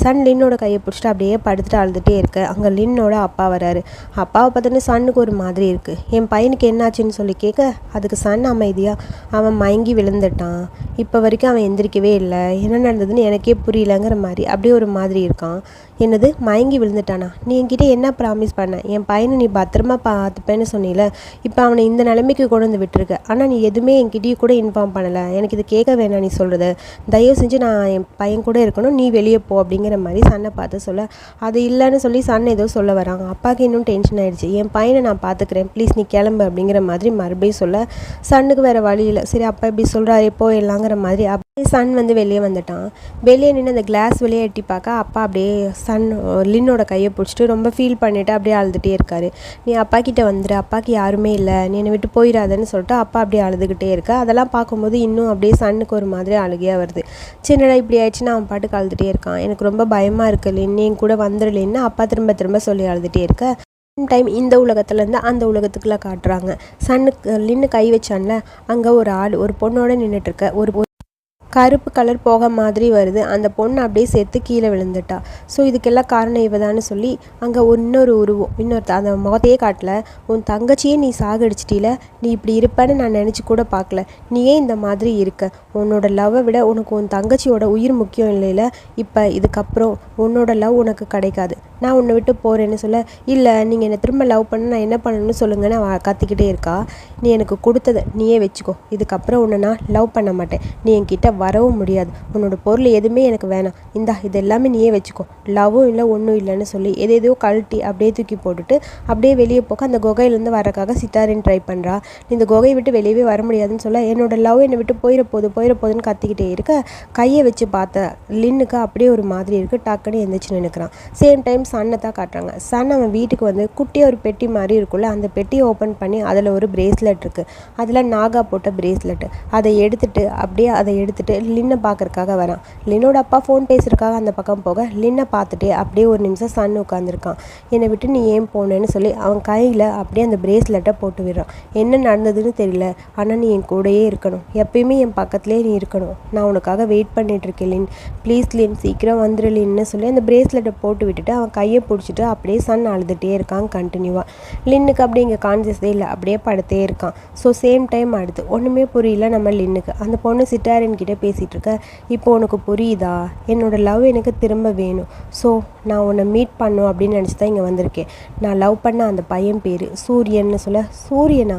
சன் லின்னோட கையை பிடிச்சிட்டு அப்படியே படுத்துட்டு அழுதுகிட்டே இருக்க. அங்கே லின்னோட அப்பா வராரு. அப்பாவை பார்த்தோன்னே சன்னுக்கு ஒரு மாதிரி இருக்குது. என் பையனுக்கு என்னாச்சுன்னு சொல்லி கேட்க, அதுக்கு சன் அமைதியாக, அவன் மயங்கி விழுந்துட்டான், இப்போ வரைக்கும் அவன் எந்திரிக்கவே இல்லை, என்ன நடந்ததுன்னு எனக்கே புரியலங்கிற மாதிரி அப்படியே ஒரு மாதிரி இருக்கான். என்னது மயங்கி விழுந்துட்டானா, நீ என்கிட்ட என்ன ப்ராமிஸ் பண்ண, என் பையனை நீ பத்திரமா பார்த்துப்பேன்னு சொன்னீல, இப்போ அவனை இந்த நிலைமைக்கு கொண்டு வந்து விட்டுருக்க, ஆனால் நீ எதுவுமே என்கிட்டயும் கூட இன்ஃபார்ம் பண்ணலை, எனக்கு இது கேட்க வேணாம் நீ சொல்கிறது, தயவு செஞ்சு நான் என் பையன் கூட இருக்கணும், நீ வெளியே போ அப்படிங்கிற மாதிரி சன்னை பார்த்து சொல்ல, அது இல்லைன்னு சொல்லி சன் ஏதோ சொல்ல வராங்க. அப்பாவுக்கு இன்னும் டென்ஷன் ஆகிடுச்சு. என் பையனை நான் பார்த்துக்கிறேன், ப்ளீஸ் நீ கிளம்பு அப்படிங்கிற மாதிரி மறுபடியும் சொல்ல, சன்னுக்கு வேறு வழி இல்லை. சரி அப்பா இப்படி சொல்கிறாரு போயிடலாங்கிற மாதிரி அப்படியே சன் வெளியே வந்துட்டான். வெளியே நின்று அந்த கிளாஸ் வெளியே எட்டி பார்க்க அப்பா அப்படியே லின்னோட கையை பிடிச்சிட்டு ரொம்ப ஃபீல் பண்ணிவிட்டு அப்படியே அழுதுகிட்டே இருக்காரு. நீ அப்பா கிட்டே வந்துடு, அப்பாவுக்கு யாருமே இல்லை, நீ என்னை விட்டு போயிடாதன்னு சொல்லிட்டு அப்பா அப்படியே அழுதுகிட்டே இருக்க. அதெல்லாம் பார்க்கும்போது இன்னும் அப்படியே சன்னுக்கு ஒரு மாதிரி அழுகையாக வருது. சின்னடா இப்படி ஆயிடுச்சுன்னா அவன் பாட்டுக்கு அழுதுகிட்டே இருக்கான். எனக்கு ரொம்ப பயமாக இருக்கு லின், நீ கூட வந்துடலின்னு அப்பா திரும்ப திரும்ப சொல்லி அழுதுகிட்டே இருக்க. டைம் இந்த உலகத்துலேருந்து அந்த உலகத்துக்குள்ளே காட்டுறாங்க. லின்னு கை வச்சான்ல, அங்கே ஒரு ஆள் ஒரு பொண்ணோட நின்றுட்டுருக்க. ஒரு கருப்பு கலர் போக மாதிரி வருது. அந்த பொண்ணு அப்படியே சேர்த்து கீழே விழுந்துட்டா. ஸோ இதுக்கெல்லாம் காரணம் இவதான்னு சொல்லி அங்கே இன்னொரு உருவம், அந்த முகத்தையே காட்டல, உன் தங்கச்சியே நீ சாகடிச்சிட்டில, நீ இப்படி இருப்பேன்னு நான் நினச்சி கூட பார்க்கல, நீ ஏன் இந்த மாதிரி இருக்க, உன்னோட லவ்வை விட உனக்கு உன் தங்கச்சியோட உயிர் முக்கியம் இல்லைல்ல, இப்போ இதுக்கப்புறம் உன்னோட லவ் உனக்கு கிடைக்காது, நான் உன்னை விட்டு போகிறேன்னு சொல்ல, இல்லை நீங்கள் என்னை திரும்ப லவ் பண்ண நான் என்ன பண்ணணும்னு சொல்லுங்கன்னு அவள் கத்திக்கிட்டே இருக்கா. நீ எனக்கு கொடுத்ததை நீயே வச்சுக்கோ, இதுக்கப்புறம் உன்னை நான் லவ் பண்ண மாட்டேன், நீ என்கிட்ட வரவும் முடியாது, உன்னோட பொருள் எதுவுமே எனக்கு வேணாம், இந்தா இது எல்லாமே நீயே வச்சுக்கோ, லவ்வும் இல்லை ஒன்றும் இல்லைன்னு சொல்லி எதேதோ கழட்டி அப்படியே தூக்கி போட்டுட்டு அப்படியே வெளியே போக அந்த குகையிலேருந்து வரக்காக சித்தாரின்னு ட்ரை பண்ணுறா. இந்த குகையை விட்டு வெளியவே வர முடியாதுன்னு சொல்ல, என்னோட லவ் என்னை விட்டு போயிட போதுன்னு கத்திக்கிட்டே இருக்க, கையை வச்சு பார்த்த லின்னுக்கு அப்படியே ஒரு மாதிரி இருக்குது. டக்குன்னு எந்திரிச்சு நினைக்கிறான். சேம் டைம் சன்னை தான் காட்டுறாங்க. சன் அவன் வீட்டுக்கு வந்து குட்டியாக ஒரு பெட்டி மாதிரி இருக்குல்ல, அந்த பெட்டியை ஓப்பன் பண்ணி அதில் ஒரு பிரேஸ்லெட் இருக்குது, அதில் நாகா போட்ட பிரேஸ்லெட்டு, அதை எடுத்துட்டு லின்னை பார்க்கறக்காக வரான். லின்னோட அப்பா ஃபோன் பேசுறதுக்காக அந்த பக்கம் போக, லின்னை பார்த்துட்டு அப்படியே ஒரு நிமிஷம் சன் உட்காந்துருக்கான். என்னை விட்டு நீ ஏன் போனேன்னு சொல்லி அவன் கையில் அப்படியே அந்த பிரேஸ்லெட்டை போட்டு விடுறான். என்ன நடந்ததுன்னு தெரியல, ஆனால் நீ என் கூடயே இருக்கணும், எப்பயுமே என் பக்கத்துலேயே நீ இருக்கணும், நான் உனக்காக வெயிட் பண்ணிகிட்ருக்கேன் லின், ப்ளீஸ் லின் சீக்கிரம் வந்துடு லின்னு சொல்லி அந்த பிரேஸ்லெட்டை போட்டு விட்டுட்டு அவன் கையை பிடிச்சிட்டு அப்படியே சன் அழுதுகிட்டே இருக்கான் கண்டினியூவாக. லின்னுக்கு அப்படியே இங்கே கான்சியஸே இல்லை, அப்படியே படுத்தே இருக்கான். ஸோ சேம் டைம் அடுத்து ஒன்றுமே புரியல நம்ம லின்னுக்கு. அந்த பொண்ணு சிட்டாரின்கிட்ட பேசிகிட்டு இருக்க, இப்போ உனக்கு புரியுதா, என்னோட லவ் எனக்கு திரும்ப வேணும், ஸோ நான் உன்னை மீட் பண்ணும் அப்படின்னு நினச்சி தான் இங்கே வந்திருக்கேன். நான் லவ் பண்ண அந்த பையன் பேர் சூரியன்னு சொல்ல, சூரியனா,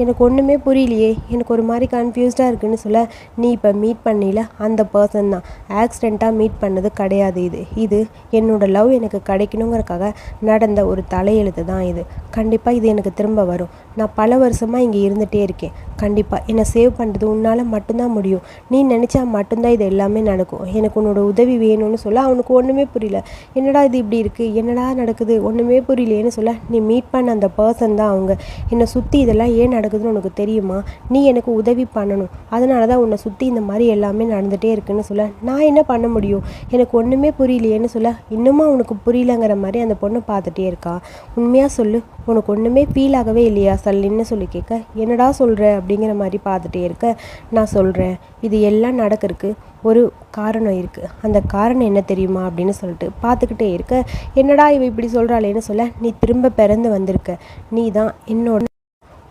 எனக்கு ஒன்றுமே புரியலையே, எனக்கு ஒரு மாதிரி கன்ஃபியூஸ்டாக இருக்குன்னு சொல்ல, நீ இப்போ மீட் பண்ணில அந்த பர்சன் தான், ஆக்சிடெண்ட்டாக மீட் பண்ணது கிடையாது, இது என்னோட லவ் எனக்கு கிடைக்கணுங்கிறக்காக நடந்த ஒரு தலையெழுத்து தான் இது, கண்டிப்பாக இது எனக்கு திரும்ப வரும், நான் பல வருஷமாக இங்கே இருந்துகிட்டே இருக்கேன், கண்டிப்பாக என்னை சேவ் பண்ணுறது உன்னால் மட்டும்தான் முடியும், நீ நினச்சா மட்டும்தான் இது எல்லாமே நடக்கும், எனக்கு உன்னோட உதவி வேணும்னு சொல்ல, அவனுக்கு ஒன்றுமே புரியல, என்னடா இது இப்படி இருக்குது, என்னடா நடக்குது ஒன்றுமே புரியலையேன்னு சொல்ல, நீ மீட் பண்ண அந்த பர்சன் தான் அவங்க, என்னை சுற்றி இதெல்லாம் ஏன் நடக்குதுன்னு உனக்கு தெரியுமா, நீ எனக்கு உதவி பண்ணணும், அதனால தான் உன்னை சுற்றி இந்த மாதிரி எல்லாமே நடந்துகிட்டே இருக்குன்னு சொல்ல, நான் என்ன பண்ண முடியும், எனக்கு ஒன்றுமே புரியலையேன்னு சொல்ல, இன்னுமா உனக்கு புரியலங்கிற மாதிரி அந்த பொண்ணு பார்த்துட்டே இருக்கா. உண்மையாக சொல்லு, உனக்கு ஒன்றுமே ஃபீல் ஆகவே இல்லையா சல்லின்னு சொல்லி கேட்க, என்னடா சொல்கிற அப்படிங்கிற மாதிரி பார்த்துட்டே இருக்க, நான் சொல்கிறேன், இது எல்லாம் நடக்கிறதுக்கு ஒரு காரணம் இருக்குது, அந்த காரணம் என்ன தெரியுமா அப்படின்னு சொல்லிட்டு பார்த்துக்கிட்டே இருக்க, என்னடா இவ இப்படி சொல்கிறாளேன்னு சொல்ல, நீ திரும்ப பிறந்து வந்திருக்க, நீ தான் என்னோட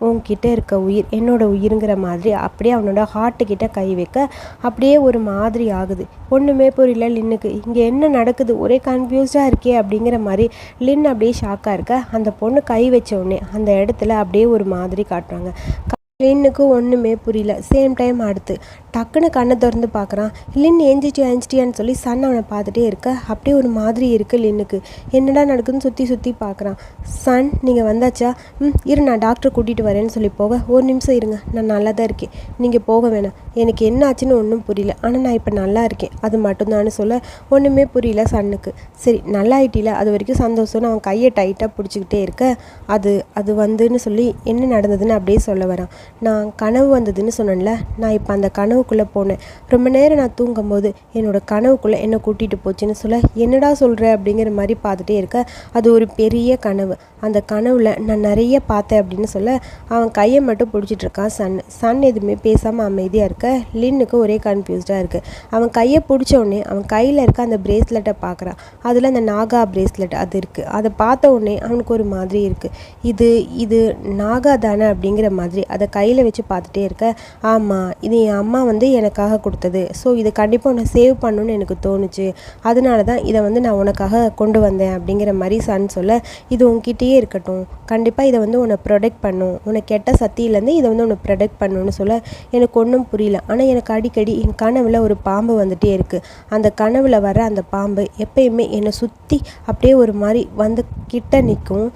உன்கிட்ட இருக்க உயிர் என்னோட உயிருங்கிற மாதிரி அப்படியே அவனோட ஹார்ட்டுக்கிட்ட கை வைக்க அப்படியே ஒரு மாதிரி ஆகுது. ஒன்றுமே புரியல லின்னுக்கு, இங்கே என்ன நடக்குது, ஒரே கன்ஃபியூஸ்டாக இருக்கே அப்படிங்கிற மாதிரி லின் அப்படியே ஷாக்காக இருக்க, அந்த பொண்ணு கை வச்ச உடனே அந்த இடத்துல அப்படியே ஒரு மாதிரி காட்டுறாங்க. லின்னுக்கு ஒன்றுமே புரியல. சேம் டைம் அடுத்து டக்குன்னு கண்ணை திறந்து பார்க்குறான். லின் ஏஞ்சிட்டியான்னு சொல்லி சன் அவனை பார்த்துட்டே இருக்க அப்படியே ஒரு மாதிரி இருக்குது லின்னுக்கு. என்னடா நடக்குதுன்னு சுற்றி சுற்றி பார்க்குறான். சன் நீங்கள் வந்தாச்சா? இரு நான் டாக்டரை கூட்டிகிட்டு வரேன்னு சொல்லி போக, ஒரு நிமிஷம் இருங்க, நான் நல்லா தான் இருக்கேன், நீங்கள் போக வேணாம், எனக்கு என்ன ஆச்சுன்னு ஒன்றும் புரியல, ஆனால் நான் இப்போ நல்லா இருக்கேன், அது மட்டும்தான்னு சொல்ல ஒன்றுமே புரியல சன்னுக்கு. சரி நல்லா ஆயிட்டில, அது வரைக்கும் சந்தோஷம்னு அவன் கையை டைட்டாக பிடிச்சிக்கிட்டே இருக்க, அது வந்துன்னு சொல்லி என்ன நடந்ததுன்னு அப்படியே சொல்ல வரான். நான் கனவு வந்ததுன்னு சொன்னேன்ல, நான் இப்போ அந்த கனவுக்குள்ளே போனேன். ரொம்ப நேரம் நான் தூங்கும்போது என்னோடய கனவுக்குள்ளே என்னை கூட்டிகிட்டு போச்சுன்னு சொல்ல, என்னடா சொல்கிற அப்படிங்கிற மாதிரி பார்த்துட்டே இருக்க, அது ஒரு பெரிய கனவு. அந்த கனவில் நான் நிறைய பார்த்தேன் அப்படின்னு சொல்ல, அவன் கையை மட்டும் பிடிச்சிட்டு இருக்கான் சன் எதுவுமே பேசாமல் அமைதியாக இருக்க. லின்னுக்கு ஒரே கன்ஃபியூஸ்டாக இருக்குது. அவன் கையை பிடிச்ச உடனே அவன் கையில் இருக்க அந்த பிரேஸ்லெட்டை பார்க்குறான். அதில் அந்த நாகா பிரேஸ்லெட் அது இருக்குது. அதை பார்த்த உடனே அவனுக்கு ஒரு மாதிரி இருக்குது. இது நாகா தானே அப்படிங்கிற மாதிரி அதை கையில் வச்சு பார்த்துட்டே இருக்க. ஆமாம், இது என் அம்மா எனக்காக கொடுத்தது. ஸோ இதை கண்டிப்பாக உன்னை சேவ் பண்ணணுன்னு எனக்கு தோணுச்சு. அதனால தான் இதை நான் உனக்காக கொண்டு வந்தேன் அப்படிங்கிற மாதிரி சன் சொல்ல, இது உன்கிட்டயே இருக்கட்டும், கண்டிப்பாக இதை உன்னை ப்ரொடெக்ட் பண்ணும், உனக்கு கெட்ட சக்தியிலேருந்து இதை உன்னை ப்ரொடெக்ட் பண்ணணும்னு சொல்ல, எனக்கு ஒன்றும் புரியல. ஆனால் எனக்கு அடிக்கடி என் கனவில் ஒரு பாம்பு வந்துகிட்டே இருக்குது. அந்த கனவில் வர அந்த பாம்பு எப்பயுமே என்னை சுற்றி அப்படியே ஒரு மாதிரி கிட்ட நிற்கும்.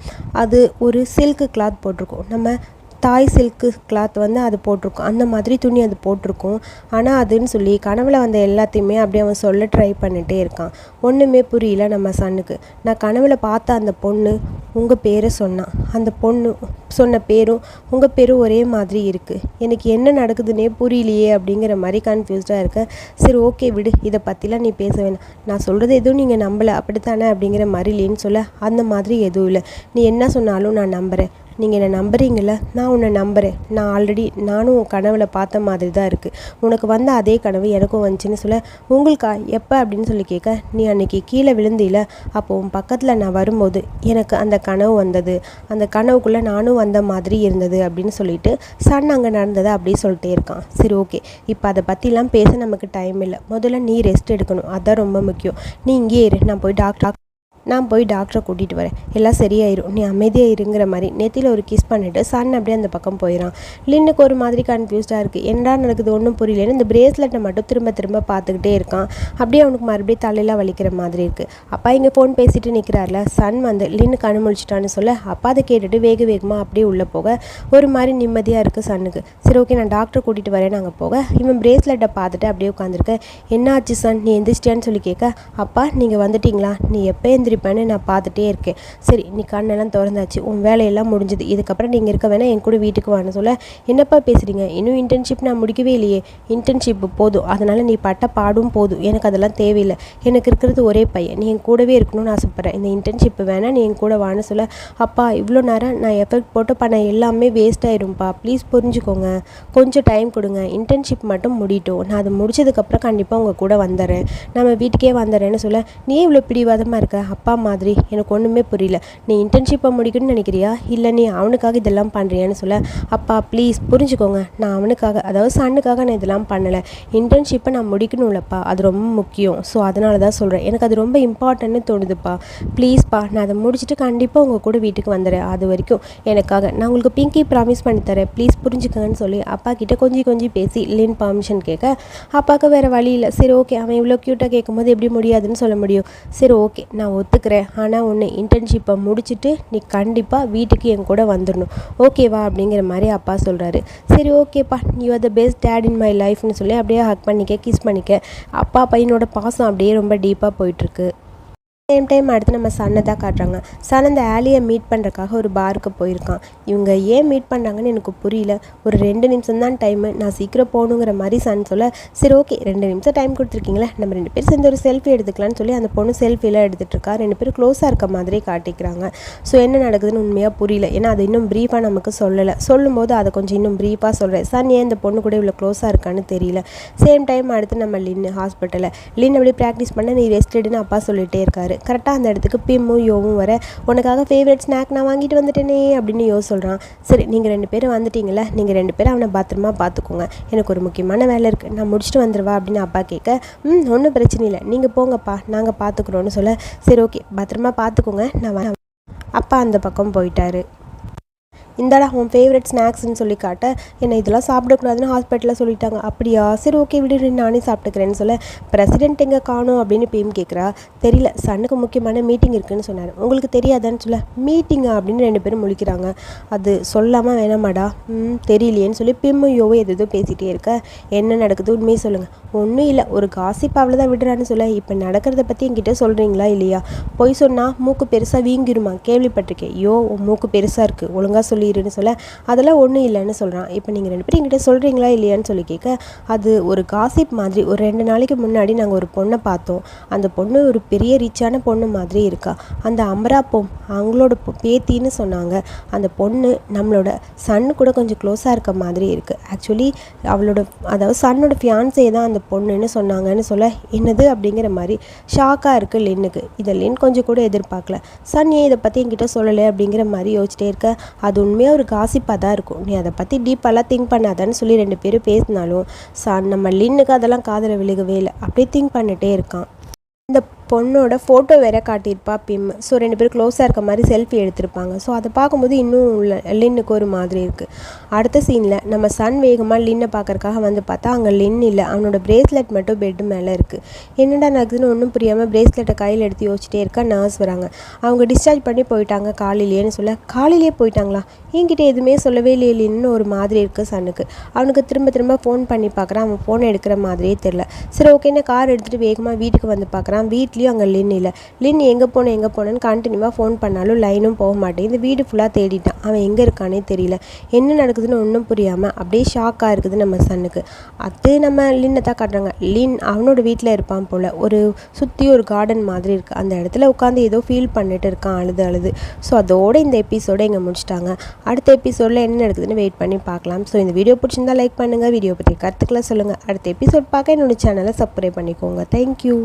அது ஒரு சில்க்கு கிளாத் போட்டிருக்கும். நம்ம தாய் சில்க்கு கிளாத் அது போட்டிருக்கும், அந்த மாதிரி துணி அது போட்டிருக்கும். ஆனால் அதுன்னு சொல்லி கனவில் வந்த எல்லாத்தையுமே அப்படியே அவன் சொல்ல ட்ரை பண்ணிகிட்டே இருக்கான். ஒன்றுமே புரியல நம்ம சன்னுக்கு. நான் கனவில் பார்த்த அந்த பொண்ணு உங்கள் பேரை சொன்னான். அந்த பொண்ணு சொன்ன பேரும் உங்கள் பேரும் ஒரே மாதிரி இருக்குது. எனக்கு என்ன நடக்குதுன்னே புரியலையே அப்படிங்கிற மாதிரி கன்ஃபியூஸ்டாக இருக்க. சரி ஓகே விடு, இதை பற்றிலாம் நீ பேச வேணாம், நான் சொல்கிறது எதுவும் நீங்கள் நம்பலை அப்படித்தானே அப்படிங்கிற மாதிரி இல்லைன்னு சொல்ல, அந்த மாதிரி எதுவும் இல்லை, நீ என்ன சொன்னாலும் நான் நம்புகிறேன், நீங்கள் என்னை நம்புறீங்கள, நான் உன்னை நம்புகிறேன், நானும் உன் கனவில் பார்த்த மாதிரி தான் இருக்குது, உனக்கு வந்த அதே கனவு எனக்கும் வந்துச்சுன்னு சொல்ல, உங்களுக்கா எப்போ அப்படின்னு சொல்லி கேட்க, நீ அன்றைக்கி கீழே விழுந்தில, அப்போ உன் பக்கத்தில் நான் வரும்போது எனக்கு அந்த கனவு வந்தது, அந்த கனவுக்குள்ளே நானும் வந்த மாதிரி இருந்தது அப்படின்னு சொல்லிட்டு சன் அங்கே நடந்ததை அப்படியே சொல்லிட்டே இருக்கான். சரி ஓகே, இப்போ அதை பற்றிலாம் பேச நமக்கு டைம் இல்லை, முதல்ல நீ ரெஸ்ட் எடுக்கணும், அதுதான் ரொம்ப முக்கியம், நீ இங்கே இரு, நான் போய் டாக்டரை கூட்டிகிட்டு வரேன், எல்லாம் சரியாயிரும், நீ அமைதியாக இருங்கிற மாதிரி நெத்தியில் ஒரு கிஸ் பண்ணிவிட்டு சன் அப்படியே அந்த பக்கம் போயிடான். லின்னுக்கு ஒரு மாதிரி கன்ஃபியூஸ்டாக இருக்குது. என்னடா நடக்குது ஒன்றும் புரியலன்னு இந்த பிரேஸ்லெட்டை மட்டும் திரும்ப பார்த்துக்கிட்டே இருக்கான். அப்படியே அவனுக்கு மறுபடியும் தலையெல்லாம் வலிக்கிற மாதிரி இருக்குது. அப்பா இங்கே ஃபோன் பேசிட்டு நிற்கிறார்ல, சன் லின்னு கண்ணு முழிச்சிட்டான்னு சொல்ல, அப்பா அதை கேட்டுட்டு வேகமாக அப்படியே உள்ளே போக ஒரு மாதிரி நிம்மதியாக இருக்குது சன்னுக்கு. சரி ஓகே நான் டாக்டரை கூட்டிகிட்டு வரேன்னு அங்கே போக, இவன் பிரேஸ்லெட்டை பார்த்துட்டு அப்படியே உட்காந்துருக்க. என்ன ஆச்சு சன், நீ எந்திரிச்சிட்டியான்னு சொல்லி கேட்க, அப்பா நீங்கள் வந்துட்டிங்களா, நீ எப்போ எந்திரிப்பேன்னு நான் பார்த்துட்டே இருக்கேன், சரி நீ கண்ணெல்லாம் திறந்தாச்சு, உன் வேலையெல்லாம் முடிஞ்சுது, இதுக்கப்புறம் நீங்கள் இருக்க வேணால் என் கூட வீட்டுக்கு வான்னு சொல்ல, என்னப்பா பேசுகிறீங்க, இன்னும் இன்டர்ன்ஷிப் நான் முடிக்கவே இல்லையே, இன்டர்ன்ஷிப் போதும், அதனால் நீ பட்ட பாடும் போதும், எனக்கு அதெல்லாம் தேவையில்லை, எனக்கு இருக்கிறது ஒரே பையன், நீ என் கூடவே இருக்கணும்னு ஆசைப்பட்றேன், இந்த இன்டர்ன்ஷிப் வேணால் நீ என் கூட வான்னு சொல்ல, அப்பா இவ்வளோ நேரம் நான் எஃபெக்ட் போட்டு பண்ண எல்லாமே வேஸ்ட் ஆகிடும்ப்பா, ப்ளீஸ் புரிஞ்சுக்கோங்க, கொஞ்சம் டைம் கொடுங்க, இன்டர்ன்ஷிப் மட்டும் முடிட்டோம், நான் அதை முடிச்சதுக்கப்புறம் கண்டிப்பாக உங்கள் கூட வந்துடுறேன், நம்ம வீட்டுக்கே வந்துடுறேன்னு சொல்ல, நீ இவ்வளோ பிடிவாதமாக இருக்க, அப்பா மாதிரி எனக்கு ஒன்றுமே புரியல, நீ இன்டர்ன்ஷிப்பை முடிக்கணும்னு நினைக்கிறியா இல்லை நீ அவனுக்காக இதெல்லாம் பண்ணுறியான்னு சொல்ல, அப்பா ப்ளீஸ் புரிஞ்சுக்கோங்க, நான் அவனுக்காக அதாவது சன்னுக்காக நான் இதெல்லாம் பண்ணலை, இன்டர்ன்ஷிப்பை நான் முடிக்கணும்லப்பா, அது ரொம்ப முக்கியம், ஸோ அதனால தான் சொல்கிறேன், எனக்கு அது ரொம்ப இம்பார்ட்டன்ட்னு தோணுதுப்பா, ப்ளீஸ்ப்பா நான் அதை முடிச்சுட்டு கண்டிப்பாக உங்கள் கூட வீட்டுக்கு வந்துடுறேன், அது வரைக்கும் எனக்காக நான் உங்களுக்கு பிங்கி ப்ராமிஸ் பண்ணி தரேன், ப்ளீஸ் புரிஞ்சுக்கங்கன்னு சொல்லி அப்பா கிட்ட கொஞ்சம் பேசி லின் பர்மிஷன் கேட்க, அப்பாவுக்கு வேறு வழி இல்லை, சரி ஓகே அவன் இவ்வளோ க்யூட்டாக கேட்கும்போது எப்படி முடியாதுன்னு சொல்ல முடியும், சரி ஓகே நான் ஒத்துக்கிறேன், ஆனால் ஒன்று இன்டர்ன்ஷிப்பை முடிச்சுட்டு நீ கண்டிப்பாக வீட்டுக்கு என் கூட வந்துடணும், ஓகேவா அப்படிங்கிற மாதிரி அப்பா சொல்கிறாரு. சரி ஓகேப்பா, you are the best dad in my லைஃப்னு சொல்லி அப்படியே ஹக் பண்ணிக்க கிஸ் பண்ணிக்க, அப்பா பையனோட பாசம் அப்படியே ரொம்ப டீப்பாக போயிட்டுருக்கு. சேம் டைம் அடுத்து நம்ம சன்னை தான் காட்டுறாங்க. சன் அந்த ஆலியை மீட் பண்ணுறக்காக ஒரு பாருக்கு போயிருக்கான். இவங்க ஏன் மீட் பண்ணுறாங்கன்னு எனக்கு புரியல. ஒரு 2 நிமிஷம் தான் டைமு, நான் சீக்கிரம் போகணுங்கிற மாதிரி சன் சொல்ல, சரி ஓகே 2 நிமிஷம் டைம் கொடுத்துருக்கீங்களே, நம்ம 2 பேர் சேர்ந்து ஒரு செல்ஃபி எடுத்துக்கலான்னு சொல்லி அந்த பொண்ணு செல்ஃபிலாம் எடுத்துகிட்ருக்கா. 2 பேரும் க்ளோஸாக இருக்க மாதிரி காட்டிக்கிறாங்க. ஸோ என்ன நடக்குதுன்னு உண்மையாக புரியல, ஏன்னா அது இன்னும் ப்ரீஃபாக நமக்கு சொல்லலை. சொல்லும்போது அதை கொஞ்சம் இன்னும் ப்ரீஃபாக சொல்கிறேன். சன் ஏன் இந்த பொண்ணு கூட இவ்வளோ க்ளோஸாக இருக்கான்னு தெரியல. சேம் டைம் அடுத்து நம்ம ஹாஸ்பிட்டலில் அப்படியே ப்ராக்டிஸ் பண்ண நீ ரெஸ்ட் எடுன்னு அப்பா சொல்லிகிட்டே இருக்காரு. கரெக்டாக அந்த இடத்துக்கு பிம்மும் யோவும் வர, உனக்காக ஃபேவரட் ஸ்நாக் நான் வாங்கிட்டு வந்துட்டேனே அப்படின்னு யோ சொல்கிறான். சரி நீங்கள் 2 பேரும் வந்துட்டீங்களே, நீங்கள் 2 பேரும் அவனை பத்திரமா பார்த்துக்கோங்க, எனக்கு ஒரு முக்கியமான வேலை இருக்குது, நான் முடிச்சுட்டு வந்துடுவா அப்படின்னு அப்பா கேட்க, ஒன்றும் பிரச்சனை இல்லை, நீங்கள் போங்கப்பா நாங்கள் பார்த்துக்குறோன்னு சொல்ல, சரி ஓகே பத்திரமா பார்த்துக்கோங்க நான் அப்பா அந்த பக்கம் போயிட்டாரு. இந்தாடா உன் ஃபேவரட் ஸ்நாக்ஸ்ன்னு சொல்லி காட்ட, என்னை இதெல்லாம் சாப்பிடக்கூடாதுன்னு ஹாஸ்பிட்டலில் சொல்லிட்டாங்க. அப்படியா, சரி ஓகே விடு, நானே சாப்பிட்டுக்கிறேன்னு சொல்ல, பிரசிடென்ட் எங்கே காணோம் அப்படின்னு பிஎம் கேட்குறா. தெரியல, சன்னுக்கு முக்கியமான மீட்டிங் இருக்குன்னு சொன்னார். உங்களுக்கு தெரியாதான்னு சொல்ல, மீட்டிங்கா அப்படின்னு 2 பேரும் முழிக்கிறாங்க. அது சொல்லாமல் வேணாமாடா? தெரியலையேன்னு சொல்லி பிம்மும் யோவோ எதோ பேசிகிட்டே இருக்க, என்ன நடக்குது உண்மையை சொல்லுங்கள். ஒன்றும் இல்லை, ஒரு காசிப் அவ்வளோதான் விடுறான்னு சொல்ல, இப்போ நடக்கிறத பற்றி என்கிட்ட சொல்கிறீங்களா இல்லையா? பொய் சொன்னால் மூக்கு பெருசாக வீங்கிருமா, கேள்விப்பட்டிருக்கேன். உன் மூக்கு பெருசாக இருக்குது, ஒழுங்காக சொல்லிடுன்னு சொல்ல, அதெல்லாம் ஒன்றும் இல்லைன்னு சொல்கிறான். இப்போ நீங்கள் 2 பேரும் என்கிட்ட சொல்கிறீங்களா இல்லையான்னு சொல்லி கேட்க, அது ஒரு காசிப் மாதிரி. ஒரு 2 நாளைக்கு முன்னாடி நாங்கள் ஒரு பொண்ணை பார்த்தோம். அந்த பொண்ணு ஒரு பெரிய ரிச்சான பொண்ணு மாதிரி இருக்கா. அந்த அமரா அவங்களோட பேத்தின்னு சொன்னாங்க. அந்த பொண்ணு நம்மளோட சன்னு கூட கொஞ்சம் க்ளோஸாக இருக்க மாதிரி இருக்குது. ஆக்சுவலி அவளோட, அதாவது சன்னோட ஃபியான்ஸே தான் அந்த பொண்ணுன்னு சொன்னாங்கன்னு சொல்ல, என்னது அப்படிங்கிற மாதிரி ஷாக்காக இருக்குது லின்னுக்கு. இதை லின் கொஞ்சம் கூட எதிர்பார்க்கல. சன் ஏன் இதை பற்றி என்கிட்ட சொல்லலை அப்படிங்கிற மாதிரி யோசிச்சிட்டே இருக்க, அது உண்மையாக ஒரு காசிப்பாக தான் இருக்கும், நீ அதை பற்றி டீப்பாலாம் திங்க் பண்ணாதான்னு சொல்லி 2 பேரும் பேசினாலும் நம்ம லின்னுக்கு அதெல்லாம் காதில் விழுகவே இல்லை. அப்படியே திங்க் பண்ணிகிட்டே இருக்கான். இந்த பொண்ணோட ஃபோட்டோ வேற காட்டியிருப்பா பிம். ஸோ 2 பேரும் க்ளோஸாக இருக்க மாதிரி செல்ஃபி எடுத்திருப்பாங்க. ஸோ அதை பார்க்கும்போது இன்னும் லின்னுக்கு ஒரு மாதிரி இருக்குது. அடுத்த சீனில் நம்ம சன் வேகமாக லின்னை பார்க்கறக்காக வந்து பார்த்தா அங்கே லின் இல்லை, அவனோட பிரேஸ்லெட் மட்டும் பெட்டு மேலே இருக்குது. என்னடா நடக்குதுன்னு ஒன்றும் புரியாமல் பிரேஸ்லெட்டை கையில் எடுத்து யோசிச்சிட்டே இருக்கா. நர்ஸ் வராங்க. அவங்க டிஸ்சார்ஜ் பண்ணி போயிட்டாங்க காலையிலேன்னு சொல்ல, காலையிலே போயிட்டாங்களா, என்கிட்ட எதுவுமே சொல்லவே இல்லை லின்னு ஒரு மாதிரி இருக்குது சன்னுக்கு. அவனுக்கு திரும்ப திரும்ப ஃபோன் பண்ணி பார்க்குறான், அவன் ஃபோனை எடுக்கிற மாதிரியே தெரில. சரி ஓகேன்னு கார் எடுத்துகிட்டு வேகமாக வீட்டுக்கு வந்து பார்க்குறான். வீட்டில் அங்கே லின் இல்லை. லின் எங்கே போனேன்னு கண்டினியூவாக ஃபோன் பண்ணாலும் லைனும் போக மாட்டேன். இந்த வீடு ஃபுல்லாக தேடிட்டான், அவன் எங்கே இருக்கானே தெரியல. என்ன நடக்குதுன்னு ஒன்றும் புரியாமல் அப்படியே ஷாக்காக இருக்குது நம்ம சன்னுக்கு. அது நம்ம லின்னை தான் காட்டுறாங்க. லின் அவனோட வீட்டில் இருப்பான் போல். ஒரு சுற்றி ஒரு கார்டன் மாதிரி இருக்குது. அந்த இடத்துல உட்காந்து ஏதோ ஃபீல் பண்ணிட்டு இருக்கான், அழுது. ஸோ அதோடு இந்த எபிசோடை இங்கே முடிச்சிட்டாங்க. அடுத்த எபிசோடில் என்ன நடக்குதுன்னு வெயிட் பண்ணி பார்க்கலாம். ஸோ இந்த வீடியோ பிடிச்சிருந்தா லைக் பண்ணுங்கள், வீடியோ பற்றி கருத்துக்களை சொல்லுங்கள். அடுத்த எபிசோட் பார்க்க என்னோட சேனலை சப்ஸ்கிரைப் பண்ணிக்கோங்க. தேங்க்யூ.